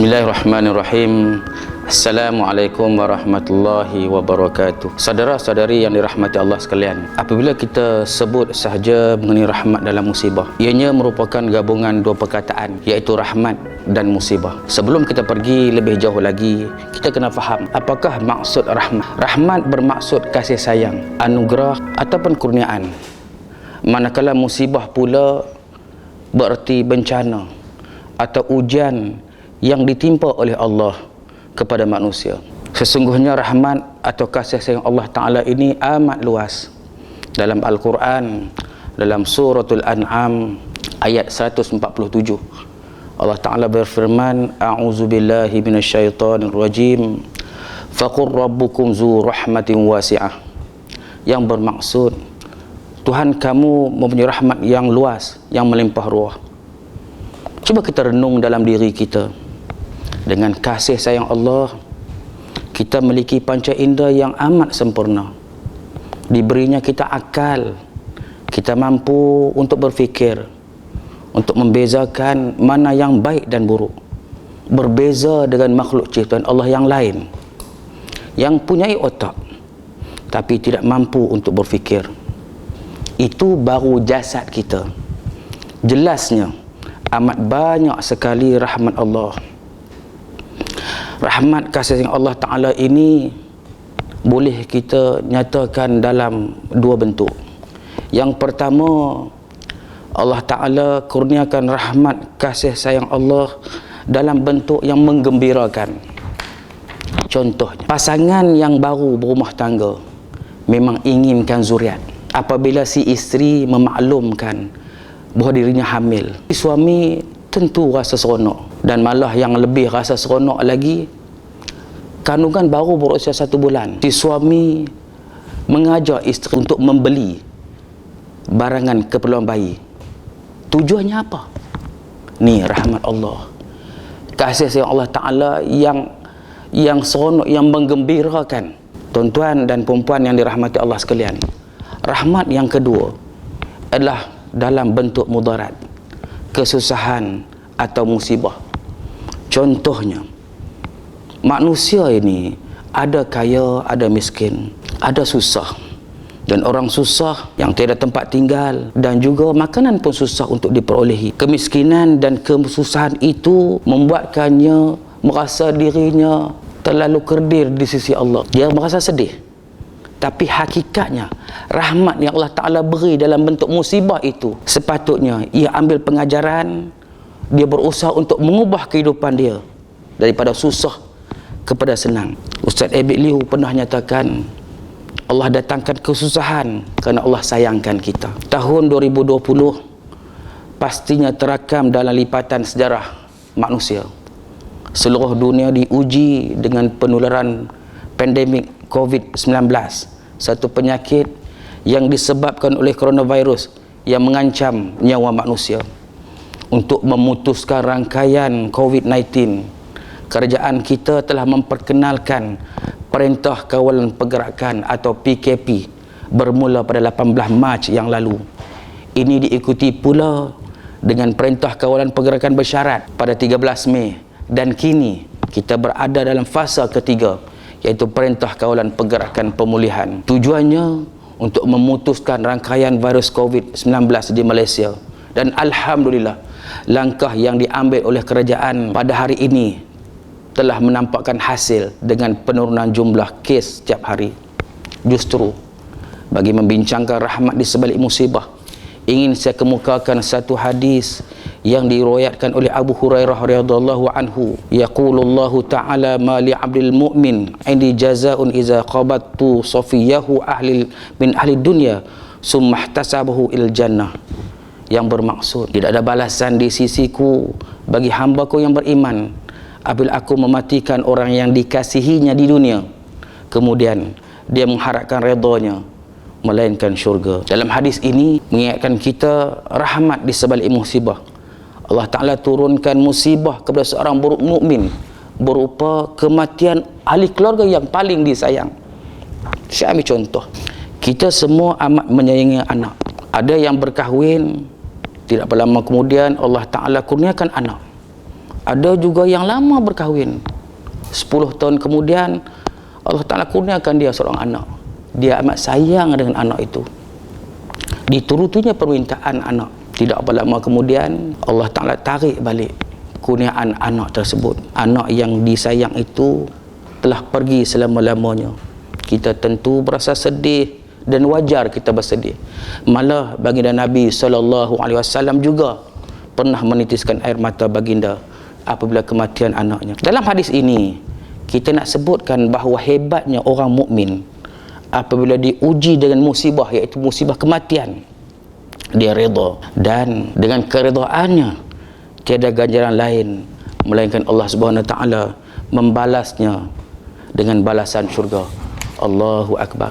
Bismillahirrahmanirrahim. Assalamualaikum warahmatullahi wabarakatuh. Saudara-saudari yang dirahmati Allah sekalian, apabila kita sebut sahaja mengenai rahmat dalam musibah, ianya merupakan gabungan dua perkataan, iaitu rahmat dan musibah. Sebelum kita pergi lebih jauh lagi, kita kena faham apakah maksud rahmat. Rahmat bermaksud kasih sayang, anugerah ataupun kurniaan. Manakala musibah pula bererti bencana atau ujian yang ditimpa oleh Allah kepada manusia. Sesungguhnya rahmat atau kasih sayang Allah Ta'ala ini amat luas. Dalam Al-Quran, dalam suratul An'am ayat 147, Allah Ta'ala berfirman, A'udzubillahi minasyaitonir rajim, faqur rabbukum zu rahmatin wasi'ah, yang bermaksud Tuhan kamu mempunyai rahmat yang luas, yang melimpah ruah. Cuba kita renung dalam diri kita. Dengan kasih sayang Allah, kita memiliki panca indera yang amat sempurna. Diberinya kita akal, kita mampu untuk berfikir, untuk membezakan mana yang baik dan buruk. Berbeza dengan makhluk ciptaan Allah yang lain, yang punyai otak tapi tidak mampu untuk berfikir. Itu baru jasad kita. Jelasnya amat banyak sekali rahmat Allah. Rahmat kasih sayang Allah Ta'ala ini boleh kita nyatakan dalam dua bentuk. Yang pertama, Allah Ta'ala kurniakan rahmat kasih sayang Allah dalam bentuk yang menggembirakan. Contohnya, pasangan yang baru berumah tangga memang inginkan zuriat. Apabila si isteri memaklumkan bahawa dirinya hamil, si suami tentu rasa seronok. Dan malah yang lebih rasa seronok lagi, kandungan baru berusia 1 bulan, si suami mengajak isteri untuk membeli barangan keperluan bayi. Tujuannya apa? Ni rahmat Allah, kasih sayang Allah Ta'ala yang seronok, yang menggembirakan. Tuan-tuan dan puan-puan yang dirahmati Allah sekalian, rahmat yang kedua adalah dalam bentuk mudarat, kesusahan atau musibah. Contohnya, manusia ini ada kaya, ada miskin, ada susah. Dan orang susah yang tiada tempat tinggal, dan juga makanan pun susah untuk diperolehi. Kemiskinan dan kesusahan itu membuatkannya merasa dirinya terlalu kerdil di sisi Allah. Dia merasa sedih. Tapi hakikatnya rahmat yang Allah Ta'ala beri dalam bentuk musibah itu, sepatutnya ia ambil pengajaran, dia berusaha untuk mengubah kehidupan dia daripada susah kepada senang. Ustaz Abid Liu pernah nyatakan, Allah datangkan kesusahan kerana Allah sayangkan kita. Tahun 2020 pastinya terakam dalam lipatan sejarah manusia. Seluruh dunia diuji dengan penularan pandemik COVID-19, satu penyakit yang disebabkan oleh coronavirus yang mengancam nyawa manusia. Untuk memutuskan rangkaian COVID-19, kerajaan kita telah memperkenalkan Perintah Kawalan Pergerakan atau PKP bermula pada 18 Mac yang lalu. Ini diikuti pula dengan Perintah Kawalan Pergerakan Bersyarat pada 13 Mei, dan kini kita berada dalam fasa ketiga, iaitu Perintah Kawalan Pergerakan Pemulihan. Tujuannya untuk memutuskan rangkaian virus COVID-19 di Malaysia. Dan Alhamdulillah, langkah yang diambil oleh kerajaan pada hari ini telah menampakkan hasil dengan penurunan jumlah kes setiap hari. Justru, bagi membincangkan rahmat di sebalik musibah, ingin saya kemukakan satu hadis yang diriwayatkan oleh Abu Hurairah radhiyallahu anhu. Yaqulullahu ta'ala ma li 'abdil mu'min 'indi jazaa'un iza qabattu safiyahu min ahli dunya summa ihtasabahu il jannah. Yang bermaksud, tidak ada balasan di sisiku bagi hamba-Ku yang beriman apabila aku mematikan orang yang dikasihinya di dunia, kemudian dia mengharapkan redanya, melainkan syurga. Dalam hadis ini mengingatkan kita rahmat di sebalik musibah. Allah Ta'ala turunkan musibah kepada seorang mukmin berupa kematian ahli keluarga yang paling disayang. Saya ambil contoh, kita semua amat menyayangi anak. Ada yang berkahwin, tidak lama kemudian Allah Ta'ala kurniakan anak. Ada juga yang lama berkahwin, 10 tahun kemudian Allah Ta'ala kurniakan dia seorang anak. Dia amat sayang dengan anak itu, diturutinya permintaan anak. Tidak berapa lama kemudian Allah Ta'ala tarik balik kurniaan anak tersebut. Anak yang disayang itu telah pergi selama-lamanya. Kita tentu berasa sedih dan wajar kita bersedih. Malah baginda Nabi SAW juga pernah menitiskan air mata baginda apabila kematian anaknya. Dalam hadis ini kita nak sebutkan bahawa hebatnya orang mukmin apabila diuji dengan musibah, iaitu musibah kematian, dia redha, dan dengan keredaannya tiada ganjaran lain melainkan Allah Subhanahu Wa Taala membalasnya dengan balasan syurga. Allahu Akbar.